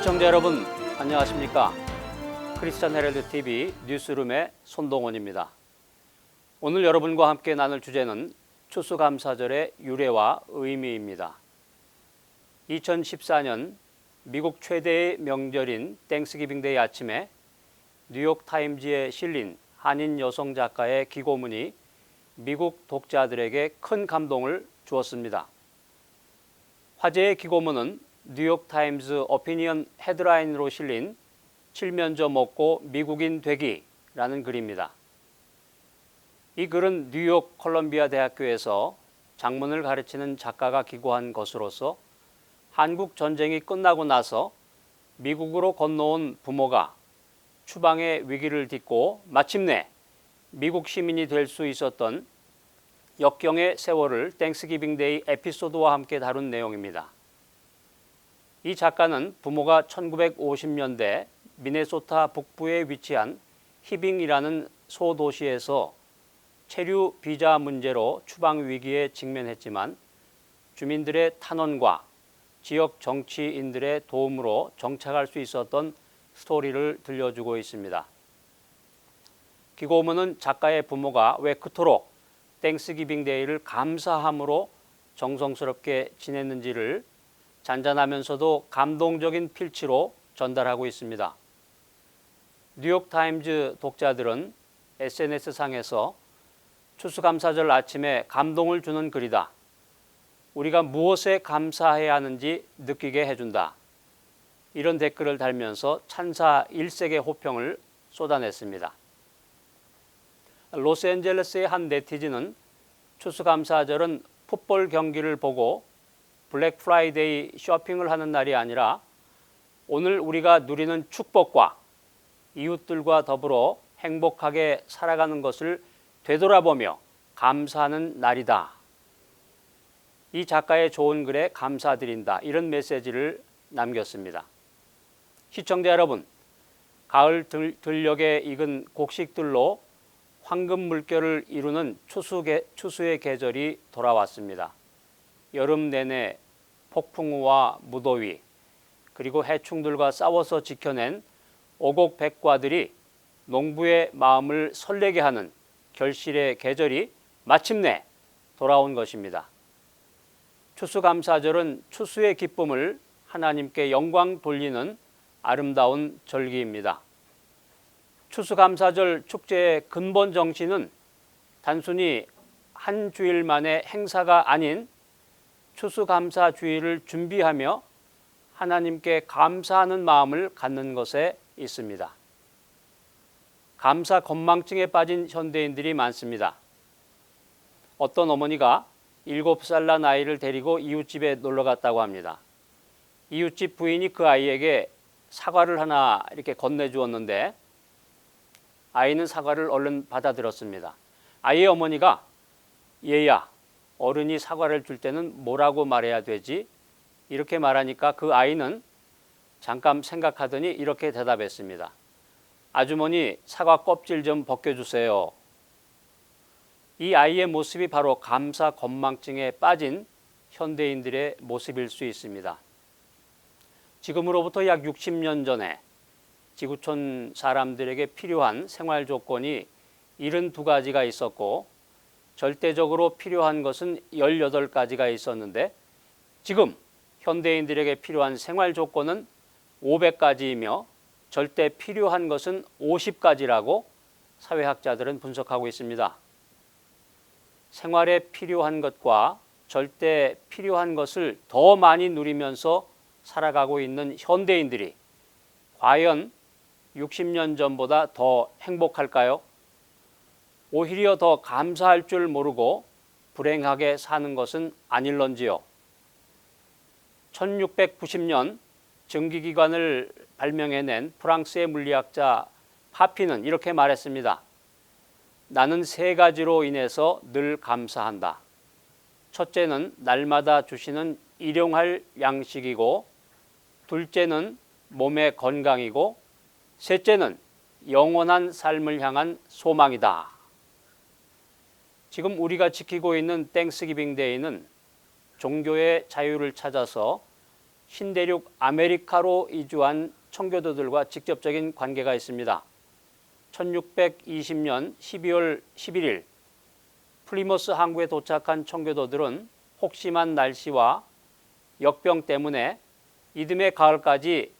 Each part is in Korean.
시청자 여러분 안녕하십니까? 크리스천 헤럴드 TV 뉴스룸의 손동원입니다. 오늘 여러분과 함께 나눌 주제는 추수감사절의 유래와 의미입니다. 2014년 미국 최대의 명절인 땡스기빙데이 아침에 뉴욕타임즈에 실린 한인 여성 작가의 기고문이 미국 독자들에게 큰 감동을 주었습니다. 화제의 기고문은 뉴욕타임즈 오피니언 헤드라인으로 실린 칠면조 먹고 미국인 되기라는 글입니다. 이 글은 뉴욕 콜럼비아 대학교에서 작문을 가르치는 작가가 기고한 것으로서 한국 전쟁이 끝나고 나서 미국으로 건너온 부모가 추방의 위기를 딛고 마침내 미국 시민이 될 수 있었던 역경의 세월을 땡스기빙데이 에피소드와 함께 다룬 내용입니다. 이 작가는 부모가 1950년대 미네소타 북부에 위치한 히빙이라는 소도시에서 체류 비자 문제로 추방 위기에 직면했지만 주민들의 탄원과 지역 정치인들의 도움으로 정착할 수 있었던 스토리를 들려주고 있습니다. 기고문은 작가의 부모가 왜 그토록 땡스기빙데이를 감사함으로 정성스럽게 지냈는지를 잔잔하면서도 감동적인 필치로 전달하고 있습니다. 뉴욕타임즈 독자들은 SNS상에서 추수감사절 아침에 감동을 주는 글이다. 우리가 무엇에 감사해야 하는지 느끼게 해준다. 이런 댓글을 달면서 찬사 일색의 호평을 쏟아냈습니다. 로스앤젤레스의 한 네티즌은 추수감사절은 풋볼 경기를 보고 블랙 프라이데이 쇼핑을 하는 날이 아니라 오늘 우리가 누리는 축복과 이웃들과 더불어 행복하게 살아가는 것을 되돌아보며 감사하는 날이다. 이 작가의 좋은 글에 감사드린다. 이런 메시지를 남겼습니다. 시청자 여러분, 가을 들녘에 익은 곡식들로 황금 물결을 이루는 추수의 계절이 돌아왔습니다. 여름 내내 폭풍우와 무더위 그리고 해충들과 싸워서 지켜낸 오곡백과들이 농부의 마음을 설레게 하는 결실의 계절이 마침내 돌아온 것입니다. 추수감사절은 추수의 기쁨을 하나님께 영광 돌리는 아름다운 절기입니다. 추수감사절 축제의 근본 정신은 단순히 한 주일만의 행사가 아닌 추수감사주의를 준비하며 하나님께 감사하는 마음을 갖는 것에 있습니다. 감사 건망증에 빠진 현대인들이 많습니다. 어떤 어머니가 7살 난 아이를 데리고 이웃집에 놀러 갔다고 합니다. 이웃집 부인이 그 아이에게 사과를 하나 이렇게 건네주었는데 아이는 사과를 얼른 받아들었습니다. 아이의 어머니가 얘야, 어른이 사과를 줄 때는 뭐라고 말해야 되지? 이렇게 말하니까 그 아이는 잠깐 생각하더니 이렇게 대답했습니다. 아주머니, 사과 껍질 좀 벗겨주세요. 이 아이의 모습이 바로 감사 건망증에 빠진 현대인들의 모습일 수 있습니다. 지금으로부터 약 60년 전에 지구촌 사람들에게 필요한 생활 조건이 72가지가 있었고 절대적으로 필요한 것은 18가지가 있었는데 지금 현대인들에게 필요한 생활 조건은 500가지이며 절대 필요한 것은 50가지라고 사회학자들은 분석하고 있습니다. 생활에 필요한 것과 절대 필요한 것을 더 많이 누리면서 살아가고 있는 현대인들이 과연 60년 전보다 더 행복할까요? 오히려 더 감사할 줄 모르고 불행하게 사는 것은 아닐런지요. 1690년 증기기관을 발명해낸 프랑스의 물리학자 파피는 이렇게 말했습니다. 나는 3가지로 인해서 늘 감사한다. 첫째는 날마다 주시는 일용할 양식이고, 둘째는 몸의 건강이고, 셋째는 영원한 삶을 향한 소망이다. 지금 우리가 지키고 있는 땡스기빙데이는 종교의 자유를 찾아서 신대륙 아메리카로 이주한 청교도들과 직접적인 관계가 있습니다. 1620년 12월 11일 플리머스 항구에 도착한 청교도들은 혹심한 날씨와 역병 때문에 이듬해 가을까지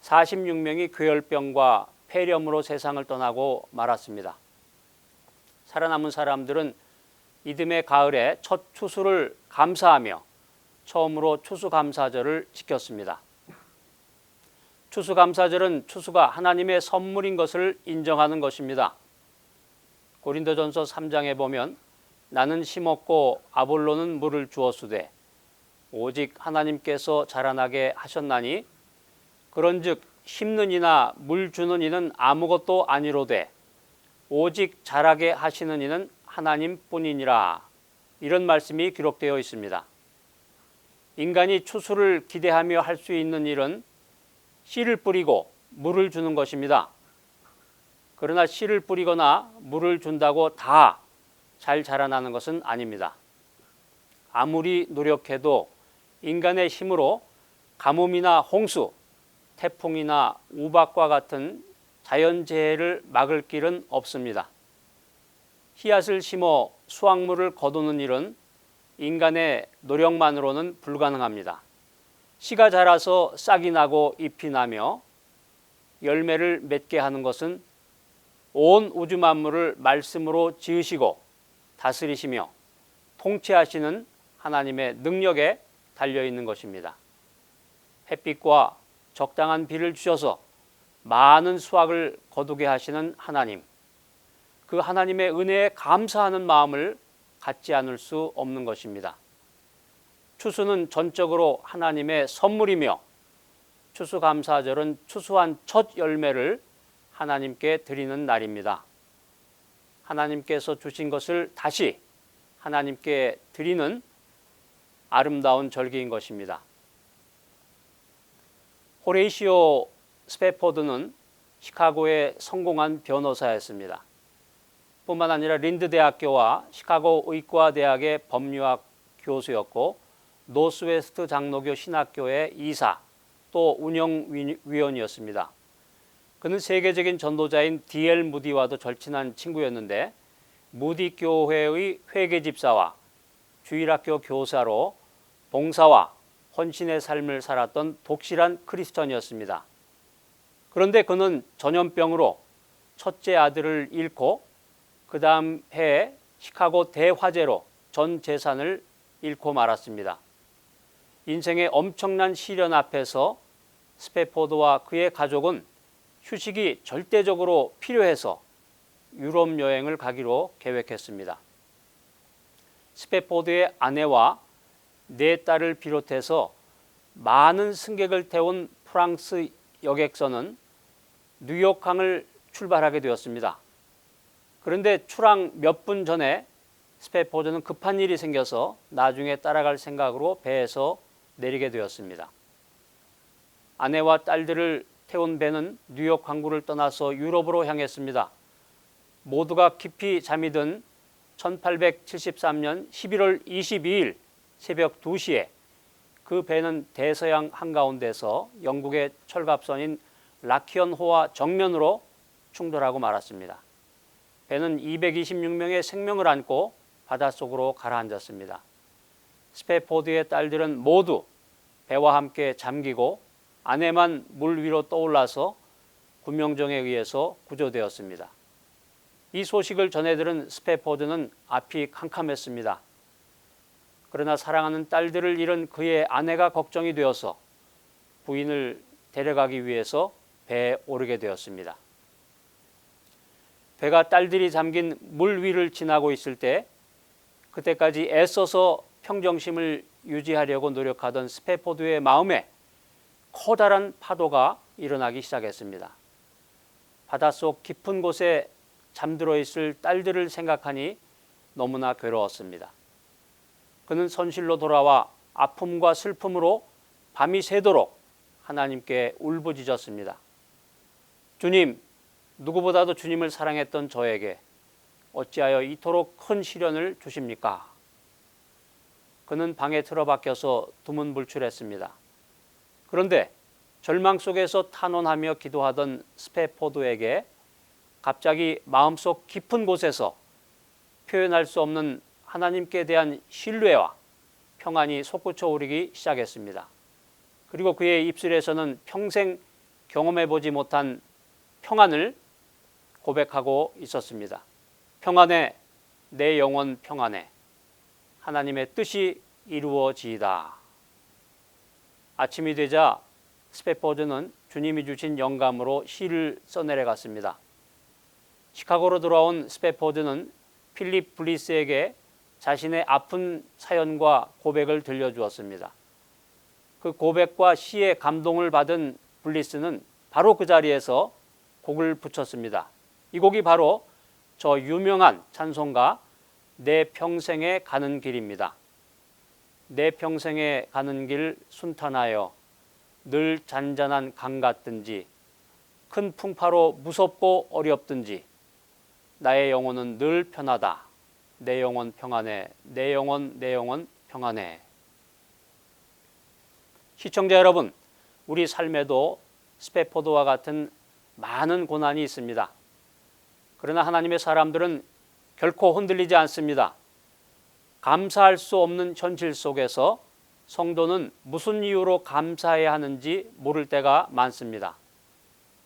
46명이 괴열병과 폐렴으로 세상을 떠나고 말았습니다. 살아남은 사람들은 이듬해 가을에 첫 추수를 감사하며 처음으로 추수감사절을 지켰습니다. 추수감사절은 추수가 하나님의 선물인 것을 인정하는 것입니다. 고린도전서 3장에 보면 나는 심었고 아볼로는 물을 주었으되 오직 하나님께서 자라나게 하셨나니 그런즉 심는 이나 물 주는 이는 아무것도 아니로되 오직 자라게 하시는 이는 하나님뿐이니라. 이런 말씀이 기록되어 있습니다. 인간이 추수를 기대하며 할 수 있는 일은 씨를 뿌리고 물을 주는 것입니다. 그러나 씨를 뿌리거나 물을 준다고 다 잘 자라나는 것은 아닙니다. 아무리 노력해도 인간의 힘으로 가뭄이나 홍수, 태풍이나 우박과 같은 자연재해를 막을 길은 없습니다. 씨앗을 심어 수확물을 거두는 일은 인간의 노력만으로는 불가능합니다. 씨가 자라서 싹이 나고 잎이 나며 열매를 맺게 하는 것은 온 우주 만물을 말씀으로 지으시고 다스리시며 통치하시는 하나님의 능력에 달려 있는 것입니다. 햇빛과 적당한 비를 주셔서 많은 수확을 거두게 하시는 하나님, 그 하나님의 은혜에 감사하는 마음을 갖지 않을 수 없는 것입니다. 추수는 전적으로 하나님의 선물이며 추수감사절은 추수한 첫 열매를 하나님께 드리는 날입니다. 하나님께서 주신 것을 다시 하나님께 드리는 아름다운 절기인 것입니다. 호레이시오 스패포드는 시카고의 성공한 변호사였습니다. 뿐만 아니라 린드 대학교와 시카고 의과대학의 법률학 교수였고 노스웨스트 장로교 신학교의 이사 또 운영위원이었습니다. 그는 세계적인 전도자인 D.L. 무디와도 절친한 친구였는데 무디 교회의 회계집사와 주일학교 교사로 봉사와 헌신의 삶을 살았던 독실한 크리스천이었습니다. 그런데 그는 전염병으로 첫째 아들을 잃고 그 다음 해에 시카고 대화재로 전 재산을 잃고 말았습니다. 인생의 엄청난 시련 앞에서 스패포드와 그의 가족은 휴식이 절대적으로 필요해서 유럽 여행을 가기로 계획했습니다. 스패포드의 아내와 네 딸을 비롯해서 많은 승객을 태운 프랑스 여객선은 뉴욕항을 출발하게 되었습니다. 그런데 출항 몇 분 전에 스패포드는 급한 일이 생겨서 나중에 따라갈 생각으로 배에서 내리게 되었습니다. 아내와 딸들을 태운 배는 뉴욕 항구를 떠나서 유럽으로 향했습니다. 모두가 깊이 잠이 든 1873년 11월 22일 새벽 2시에 그 배는 대서양 한가운데서 영국의 철갑선인 라키언호와 정면으로 충돌하고 말았습니다. 배는 226명의 생명을 안고 바닷속으로 가라앉았습니다. 스패포드의 딸들은 모두 배와 함께 잠기고 아내만 물 위로 떠올라서 구명정에 의해서 구조되었습니다. 이 소식을 전해들은 스패포드는 앞이 캄캄했습니다. 그러나 사랑하는 딸들을 잃은 그의 아내가 걱정이 되어서 부인을 데려가기 위해서 배에 오르게 되었습니다. 배가 딸들이 잠긴 물 위를 지나고 있을 때 그때까지 애써서 평정심을 유지하려고 노력하던 스패포드의 마음에 커다란 파도가 일어나기 시작했습니다. 바닷속 깊은 곳에 잠들어 있을 딸들을 생각하니 너무나 괴로웠습니다. 그는 선실로 돌아와 아픔과 슬픔으로 밤이 새도록 하나님께 울부짖었습니다. 주님, 누구보다도 주님을 사랑했던 저에게 어찌하여 이토록 큰 시련을 주십니까? 그는 방에 틀어박혀서 두문불출했습니다. 그런데 절망 속에서 탄원하며 기도하던 스패포드에게 갑자기 마음속 깊은 곳에서 표현할 수 없는 하나님께 대한 신뢰와 평안이 솟구쳐 오르기 시작했습니다. 그리고 그의 입술에서는 평생 경험해보지 못한 평안을 고백하고 있었습니다. 평안해, 내 영혼 평안해. 하나님의 뜻이 이루어지이다. 아침이 되자 스패포드는 주님이 주신 영감으로 시를 써내려갔습니다. 시카고로 돌아온 스패포드는 필립 블리스에게 자신의 아픈 사연과 고백을 들려주었습니다. 그 고백과 시에 감동을 받은 블리스는 바로 그 자리에서 곡을 붙였습니다. 이 곡이 바로 저 유명한 찬송가 내 평생에 가는 길입니다. 내 평생에 가는 길 순탄하여 늘 잔잔한 강 같든지 큰 풍파로 무섭고 어렵든지 나의 영혼은 늘 편하다. 내 영혼 평안해. 내 영혼 평안해. 시청자 여러분, 우리 삶에도 스패포드와 같은 많은 고난이 있습니다. 그러나 하나님의 사람들은 결코 흔들리지 않습니다. 감사할 수 없는 현실 속에서 성도는 무슨 이유로 감사해야 하는지 모를 때가 많습니다.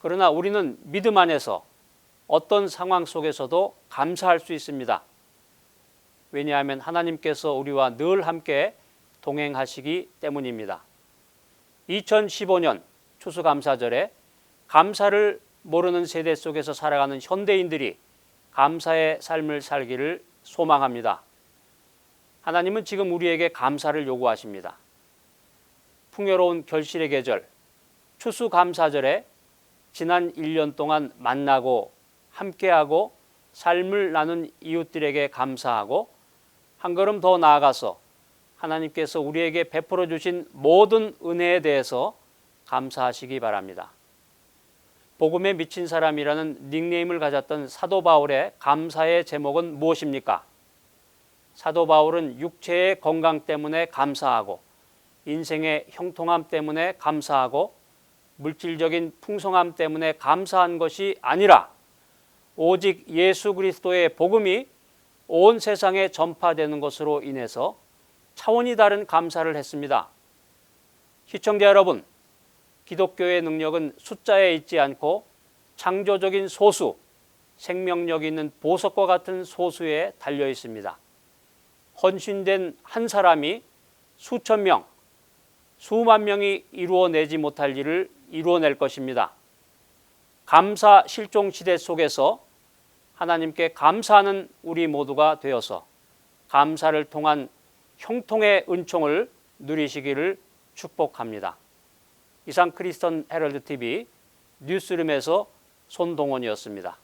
그러나 우리는 믿음 안에서 어떤 상황 속에서도 감사할 수 있습니다. 왜냐하면 하나님께서 우리와 늘 함께 동행하시기 때문입니다. 2015년 추수감사절에 감사를 모르는 세대 속에서 살아가는 현대인들이 감사의 삶을 살기를 소망합니다. 하나님은 지금 우리에게 감사를 요구하십니다. 풍요로운 결실의 계절, 추수감사절에 지난 1년 동안 만나고 함께하고 삶을 나눈 이웃들에게 감사하고 한 걸음 더 나아가서 하나님께서 우리에게 베풀어 주신 모든 은혜에 대해서 감사하시기 바랍니다. 복음에 미친 사람이라는 닉네임을 가졌던 사도 바울의 감사의 제목은 무엇입니까? 사도 바울은 육체의 건강 때문에 감사하고 인생의 형통함 때문에 감사하고 물질적인 풍성함 때문에 감사한 것이 아니라 오직 예수 그리스도의 복음이 온 세상에 전파되는 것으로 인해서 차원이 다른 감사를 했습니다. 시청자 여러분, 기독교의 능력은 숫자에 있지 않고 창조적인 소수, 생명력 있는 보석과 같은 소수에 달려 있습니다. 헌신된 한 사람이 수천 명, 수만 명이 이루어내지 못할 일을 이루어낼 것입니다. 감사 실종 시대 속에서 하나님께 감사하는 우리 모두가 되어서 감사를 통한 형통의 은총을 누리시기를 축복합니다. 이상 크리스천 헤럴드 TV 뉴스룸에서 손동원이었습니다.